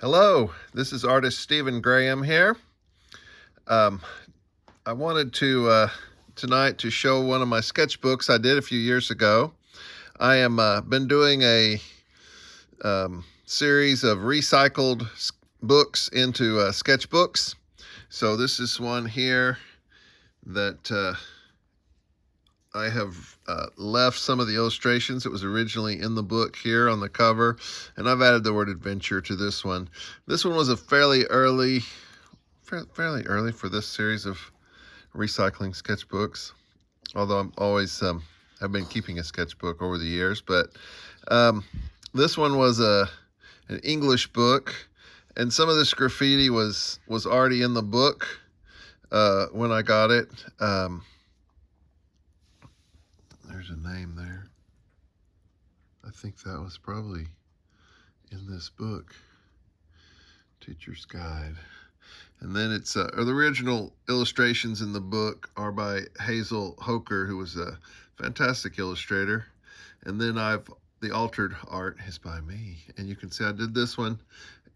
Hello, this is artist Stephen Graham here. Um, I wanted to tonight to show one of my sketchbooks I did a few years ago. I am been doing a series of recycled books into sketchbooks. So this is one here that I have left some of the illustrations that was originally in the book here on the cover, and I've added the word adventure to this one. This one was a fairly early for this series of recycling sketchbooks, although I'm always have been keeping a sketchbook over the years. But this one was an English book, and some of this graffiti was already in the book when I got it. There's a name there. I think that was probably in this book, Teacher's Guide. And then it's the original illustrations in the book are by Hazel Hoker, who was a fantastic illustrator. And then the altered art is by me. And you can see I did this one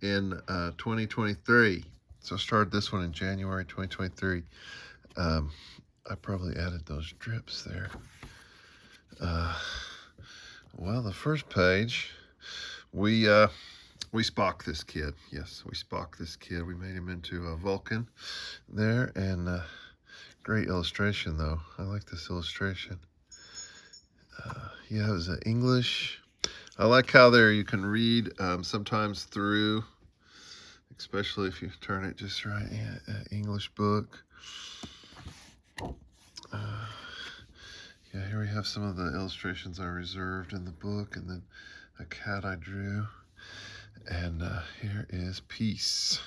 in 2023. So I started this one in January 2023. I probably added those drips there. Well, the first page, we Spock this kid. Yes, we Spock this kid. We made him into a Vulcan there, and great illustration, though. I like this illustration. Yeah, it was English. I like how there you can read sometimes through, especially if you turn it just right. Yeah, English book. Yeah, here we have some of the illustrations I reserved in the book, and then a cat I drew. And here is Peace.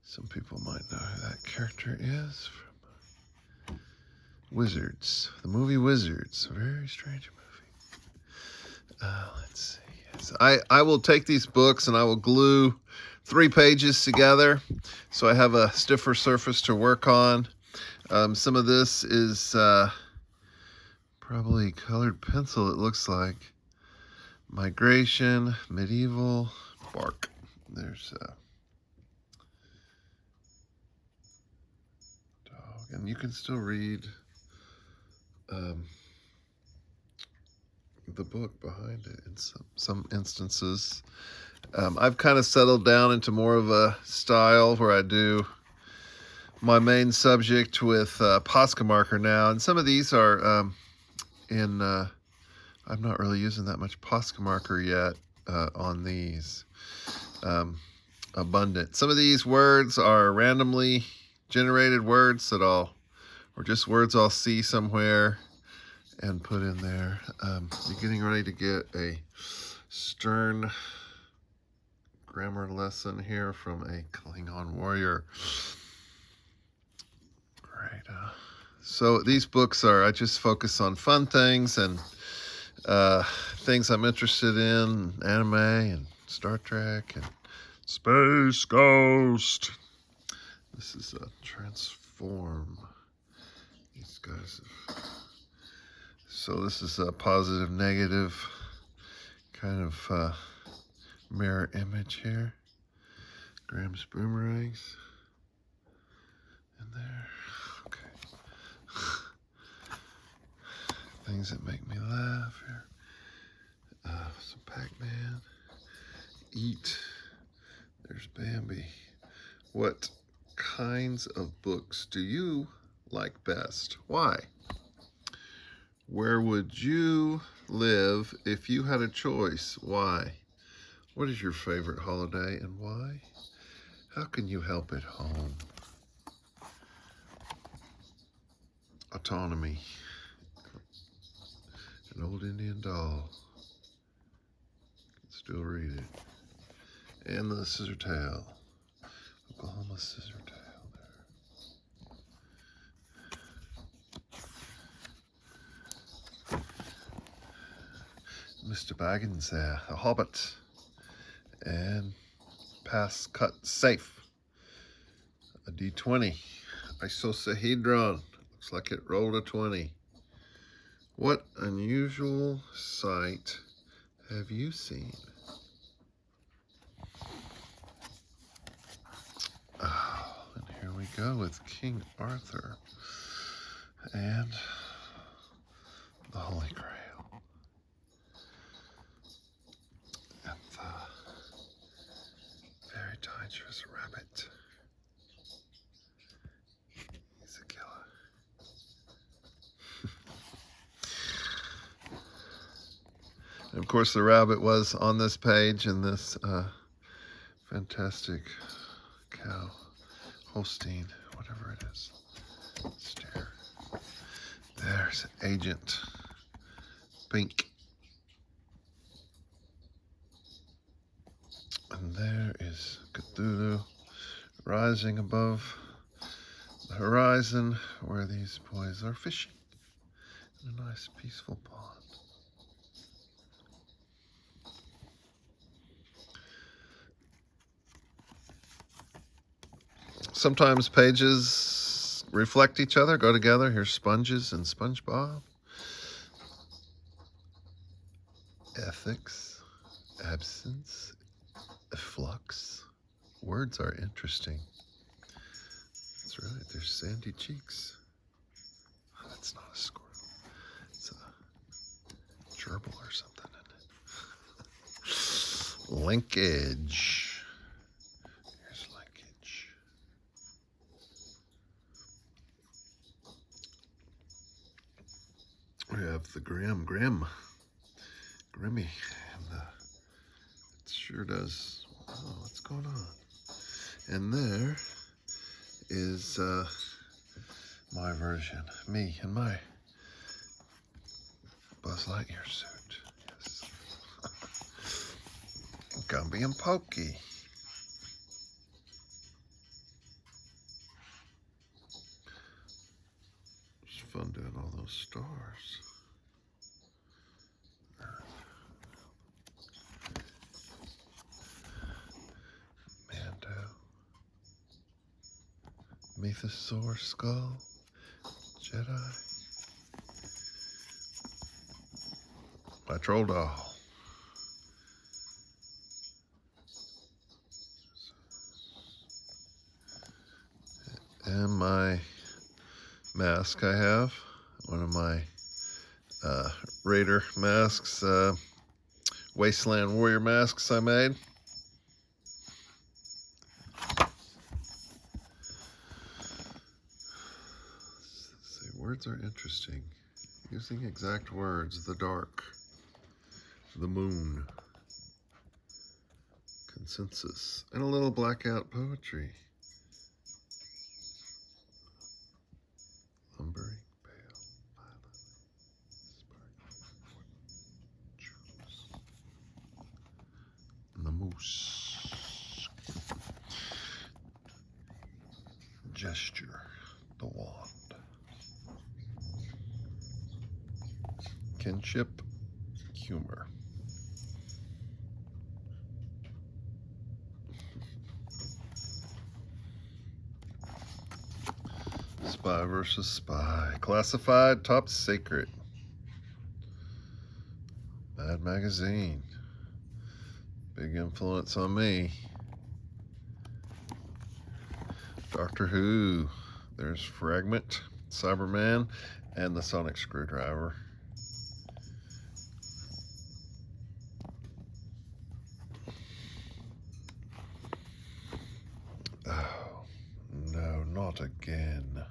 Some people might know who that character is from Wizards, the movie Wizards. A very strange movie. Let's see. So I will take these books and I will glue 3 pages together so I have a stiffer surface to work on. Some of this is probably colored pencil, it looks like. Migration, medieval, bark. There's a dog, and you can still read the book behind it in some instances. I've kind of settled down into more of a style where I do my main subject with Posca marker now, and some of these are I'm not really using that much Posca marker yet on these. Abundant. Some of these words are randomly generated words or just words I'll see somewhere and put in there. You're getting ready to get a stern grammar lesson here from a Klingon warrior. Right. So these books I just focus on fun things and things I'm interested in, anime and Star Trek and Space Ghost. This is a Transform. These guys so this is a positive, negative kind of mirror image here. Graham's boomerangs in there. Okay. Things that make me laugh here. Some Pac-Man. Eat. There's Bambi. What kinds of books do you like best? Why? Where would you live if you had a choice? Why? What is your favorite holiday and why? How can you help at home? Autonomy. An old Indian doll. Can still read it. And the scissor tail. Oklahoma scissor tail there. Mr. Baggins there, a hobbit. And pass cut safe. A D20. Isosahedron. Looks like it rolled a 20. What unusual sight have you seen? go with King Arthur and the Holy Grail. And the very dangerous rabbit. He's a killer. And of course, the rabbit was on this page in this fantastic cow, Holstein, whatever it is. Stare. There's Agent Pink. And there is Cthulhu rising above the horizon where these boys are fishing in a nice peaceful pond. Sometimes pages reflect each other, go together. Here's Sponges and SpongeBob. Ethics, absence, efflux. Words are interesting. That's right, there's Sandy Cheeks. Oh, that's not a squirrel. It's a gerbil or something, isn't it? Linkage. Here's linkage. We have the Grimmy, and it sure does. Oh, what's going on? And there is my version, me in my Buzz Lightyear suit. Yes, Gumby and Pokey. It's fun doing all those stars. Mythosaur skull, Jedi, my troll doll, and my mask I have, one of my Raider masks, Wasteland Warrior masks I made. Words are interesting. Using exact words. The dark. The moon. Consensus. And a little blackout poetry. Lumbering, pale, violet, sparkling, juice. And the moose. Gesture. The wand. Kinship, humor. Spy versus spy. Classified, top secret. Mad Magazine. Big influence on me. Doctor Who. There's Fragment, Cyberman, and the Sonic Screwdriver. Oh, no, not again.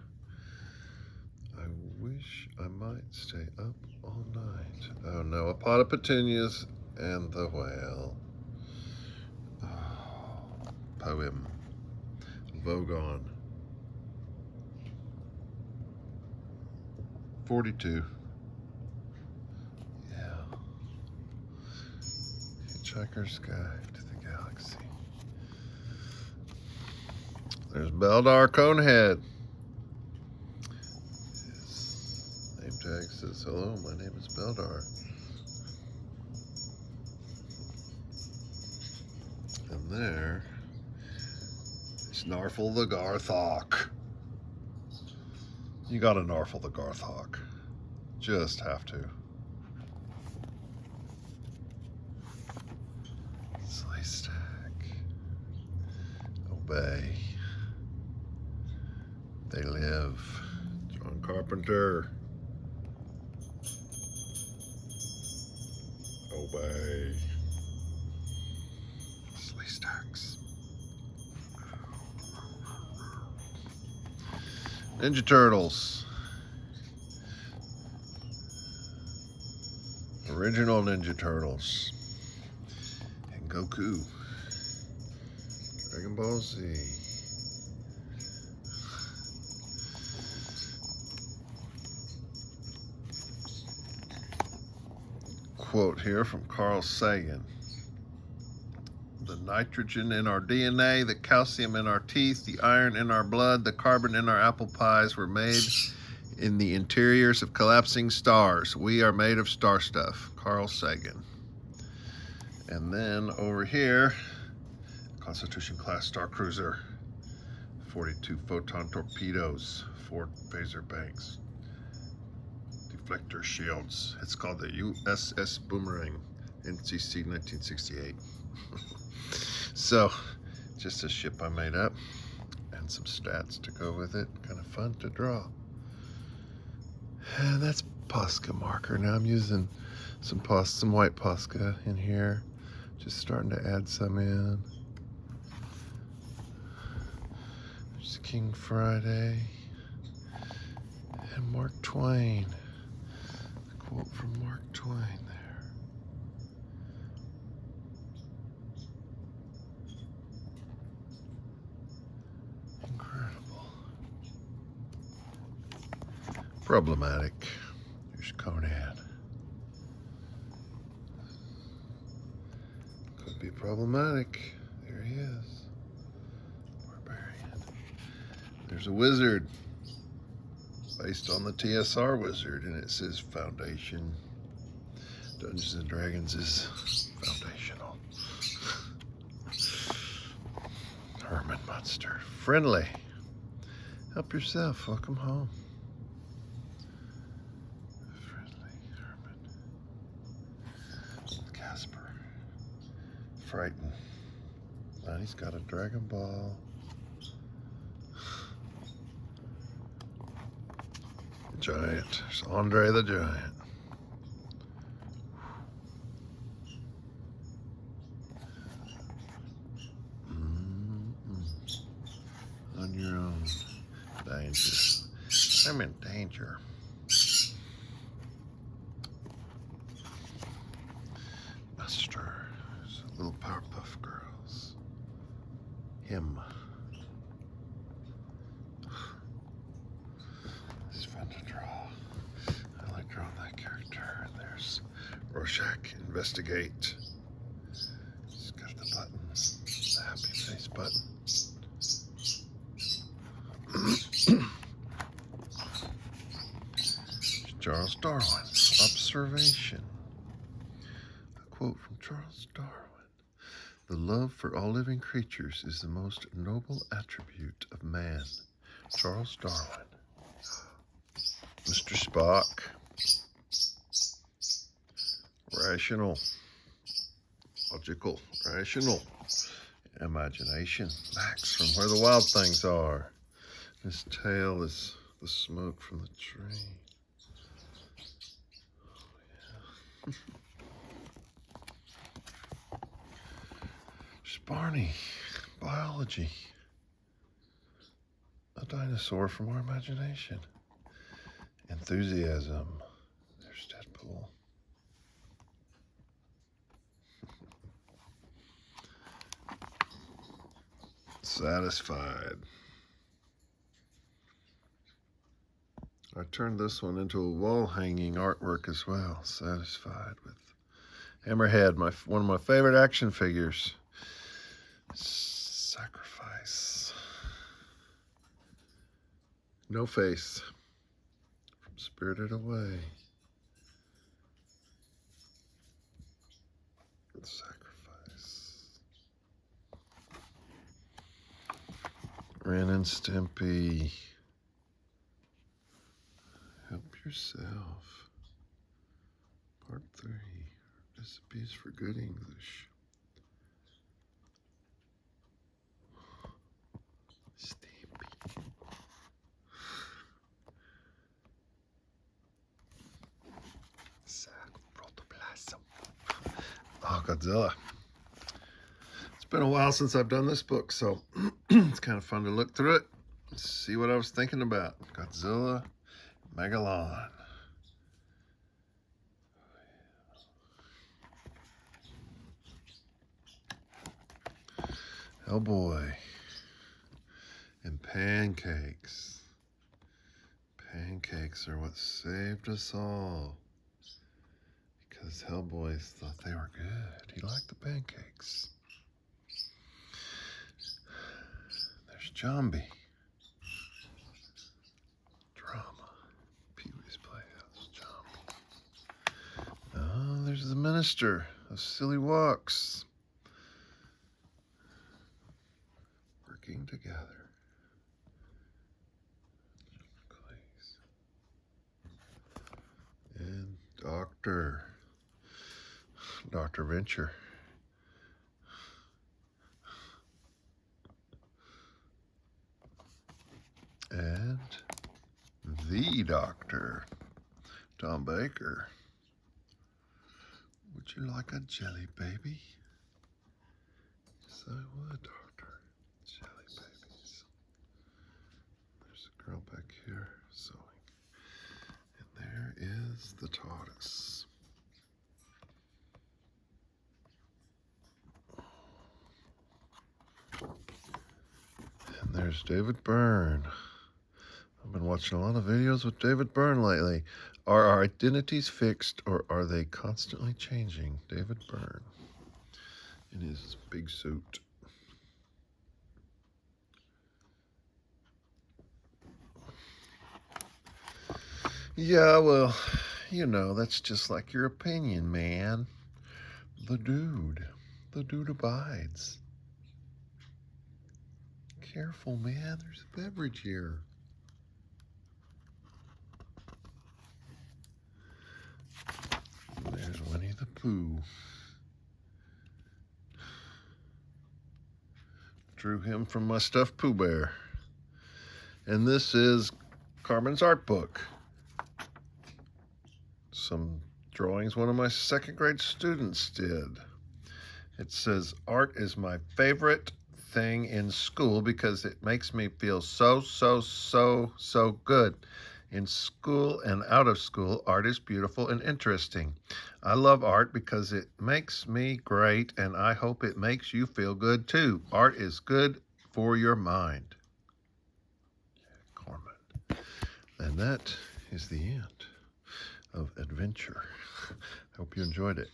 I wish I might stay up all night. Oh no, a pot of petunias and the whale. Oh, poem. Vogon. 42. Yeah. Hitchhiker's Guide to the Galaxy. There's Beldar Conehead. His name tag says, hello, my name is Beldar. And there is Narfel the Garthok. You gotta Narfel the Garthok. Just have to. Sleestack. Obey. They live. John Carpenter. Obey. Slee Stacks. Ninja Turtles. Original Ninja Turtles. And Goku. Dragon Ball Z. Quote here from Carl Sagan. The nitrogen in our DNA, the calcium in our teeth, the iron in our blood, the carbon in our apple pies were made in the interiors of collapsing stars. We are made of star stuff. Carl Sagan. And then over here, Constitution class star cruiser, 42 photon torpedoes, 4 phaser banks, deflector shields. It's called the USS Boomerang, NCC 1968. So, just a ship I made up, and some stats to go with it. Kind of fun to draw. And that's Posca marker. Now I'm using some white Posca in here. Just starting to add some in. There's King Friday and Mark Twain. A quote from Mark Twain there. Incredible. Problematic. Here's Conan. Could be problematic. There he is. Barbarian. There's a wizard based on the TSR wizard, and it says Foundation. Dungeons and Dragons is foundational. Herman Munster. Friendly. Help yourself. Welcome home. Friendly Herman. Casper. Frightened. Now he's got a Dragon Ball. Giant. There's Andre the Giant. On your own. Danger. I'm in danger. Buster. Little Powerpuff Girls. Him. It's fun to draw. I like drawing that character. And there's Rorschach, Investigate. He's got the button, the happy face button. Charles Darwin, Observation. A quote from Charles Darwin. The love for all living creatures is the most noble attribute of man. Charles Darwin. Mr. Spock. Rational. Logical. Rational. Imagination. Max from Where the Wild Things Are. His tail is the smoke from the train. Oh, yeah. Barney, biology. A dinosaur from our imagination. Enthusiasm. There's Deadpool. Satisfied. I turned this one into a wall hanging artwork as well. Satisfied with Hammerhead, one of my favorite action figures. Sacrifice. No Face from Spirited Away. Sacrifice. Ren and Stimpy. Help Yourself. Part 3. Recipes for Good English. Stimpy. Godzilla. It's been a while since I've done this book, so it's kind of fun to look through it and see what I was thinking about. Godzilla, Megalon. Hellboy. And pancakes. Pancakes are what saved us all. Because Hellboy thought they were good. He liked the pancakes. There's Jambi. Drama. Pee-wee's Playhouse. Jambi. Oh, there's the Minister of Silly Walks. Working together. And Dr. Venture. And the Doctor, Tom Baker. Would you like a jelly baby? Yes, I would, Doctor. Jelly babies. There's a girl back here sewing. And there is the tortoise. And there's David Byrne. I've been watching a lot of videos with David Byrne lately. Are our identities fixed or are they constantly changing? David Byrne in his big suit. Yeah, well, you know, that's just like your opinion, man. The dude abides. Careful, man, there's a beverage here. There's Winnie the Pooh. Drew him from my stuffed Pooh Bear. And this is Carmen's art book. Some drawings one of my second grade students did. It says, art is my favorite thing in school because it makes me feel so good. In school and out of school, art is beautiful and interesting. I love art because it makes me great, and I hope it makes you feel good too. Art is good for your mind. Carmen. And that is the end of Adventure. Hope you enjoyed it.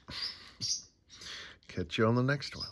Catch you on the next one.